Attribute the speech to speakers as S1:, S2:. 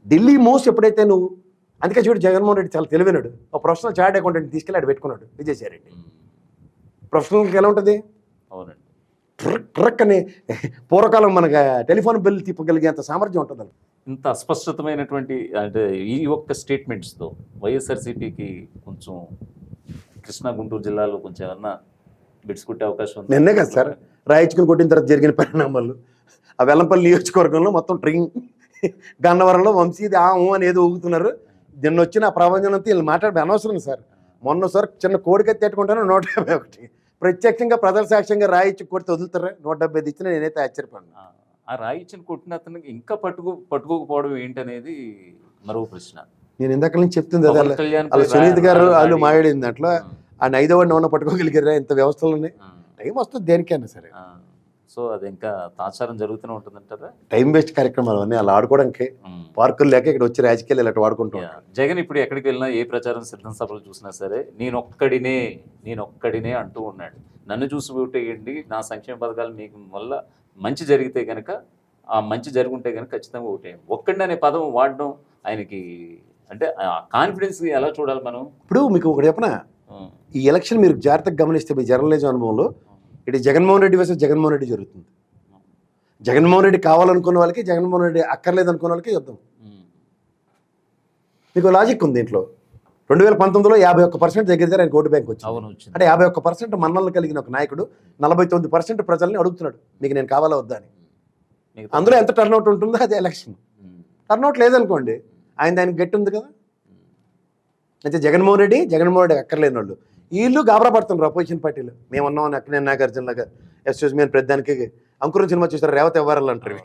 S1: Delhi moves ఎప్పుడైతే నువ్వు, అందుకే చూడు జగన్మోహన్ రెడ్డి చాలా తెలివైనడు. ఒక ప్రొఫెషనల్ చార్ట్ అకౌంటెంట్ తీసుకెళ్ళి ఆడు పెట్టుకున్నాడు విజయసాయి రెడ్డి. ప్రొఫెషనల్కి ఎలా ఉంటుంది?
S2: అవునండి.
S1: ట్రక్ అని పూర్వకాలం మనకు టెలిఫోన్ బిల్ తిప్పగలిగేంత సామర్థ్యం ఉంటుంది.
S2: ఇంత అస్పష్టమైనటువంటి అంటే ఈ ఒక్క స్టేట్మెంట్స్తో వైఎస్ఆర్సీపీకి కొంచెం కృష్ణా గుంటూరు జిల్లాలో కొంచెం ఏమన్నా బిడ్స్ కొట్టే అవకాశం ఉంది.
S1: నిన్నే కదా సార్ రాయించుకుని కొట్టిన తర్వాత జరిగిన పరిణామాలు. ఆ వెల్లంపల్లి నియోజకవర్గంలో మొత్తం ట్రింగ్, గన్నవరంలో వంశీది అని ఏదో ఊగుతున్నారు. నిన్న వచ్చిన ఆ ప్రభంజనం అంతా వీళ్ళు మాట్లాడే అనవసరం సార్. మొన్న సార్ చిన్న కోడికత్తి ఎట్టుకుంటాను 151 ప్రత్యక్షంగా ప్రజల సాక్ష్యంగా రాయిచ్చి కొడితే వదులుతారా? 170 ఇచ్చిన నేనైతే ఆశ్చర్యపడినా.
S2: ఆ రాయిచ్చిన కొట్టిన అతనికి ఇంకా పట్టుకోకపోవడం ఏంటనేది మరో ప్రశ్న.
S1: నేను ఇందాక నుంచి చెప్తుంది అదే. అలా సునీత్ గారు వాళ్ళు మాట్లాడింది దాంట్లో ఆయన 5వ వాడిని పట్టుకోగలిగారా ఇంత వ్యవస్థలోనే? టైం వస్తుంది దేనికైనా సరే.
S2: సో అది ఇంకా తాచారం జరుగుతూనే ఉంటుందంటారా?
S1: టైం వేస్ట్ కార్యక్రమాలు అన్నీ అలా ఆడుకోవడానికి పార్కులు లేక ఇక్కడ వచ్చి రాజకీయాలు ఇలా వాడుకుంటూ
S2: జగన్ ఇప్పుడు ఎక్కడికి వెళ్ళినా ఏ ప్రచారం సిద్ధం సభలు చూసినా సరే నేనొక్కడినే అంటూ ఉన్నాడు. నన్ను చూసి ఓటేయండి, నా సంక్షేమ పథకాలు మీకు వల్ల మంచి జరిగితే కనుక, ఆ మంచి జరుగుంటే కనుక ఖచ్చితంగా ఓటేయండి. ఒక్కడిని అనే పదం వాడడం ఆయనకి అంటే కాన్ఫిడెన్స్ ఎలా చూడాలి మనం?
S1: ఇప్పుడు మీకు ఒకటి చెప్పనా, ఈ ఎలక్షన్ మీరు జాగ్రత్తగా గమనిస్తే మీ జర్నలిజం అనుభవంలో ఇటు జగన్మోహన్ రెడ్డి వర్సెస్ జగన్మోహన్ రెడ్డి జరుగుతుంది. జగన్మోహన్ రెడ్డి కావాలనుకున్న వాళ్ళకి, జగన్మోహన్ రెడ్డి అక్కర్లేదు అనుకున్న వాళ్ళకి యుద్ధం. మీకు లాజిక్ ఉంది దీంట్లో. 2019లో 51% దగ్గర ఆయన ఓటు బ్యాంక్ వచ్చింది. అంటే 51% మన్నలు కలిగిన ఒక నాయకుడు 49% ప్రజల్ని అడుగుతున్నాడు మీకు నేను కావాలా వద్దా అని. అందులో ఎంత టర్న్అవుట్ ఉంటుందో అదే ఎలక్షన్. టర్న్అవుట్ లేదనుకోండి ఆయనకి గట్టి ఉంది కదా. అయితే జగన్మోహన్ రెడ్డి అక్కర్లేని వాళ్ళు వీళ్ళు గాబరా పడుతున్నారు అపోజిషన్ పార్టీలు. మేము ఉన్నామని అక్కనే నాగార్జున లాగా ఎస్ఎస్ మేము ప్రతిదానికి అంకురం సినిమా చూసారు రేవతి ఇవ్వాలంటారు.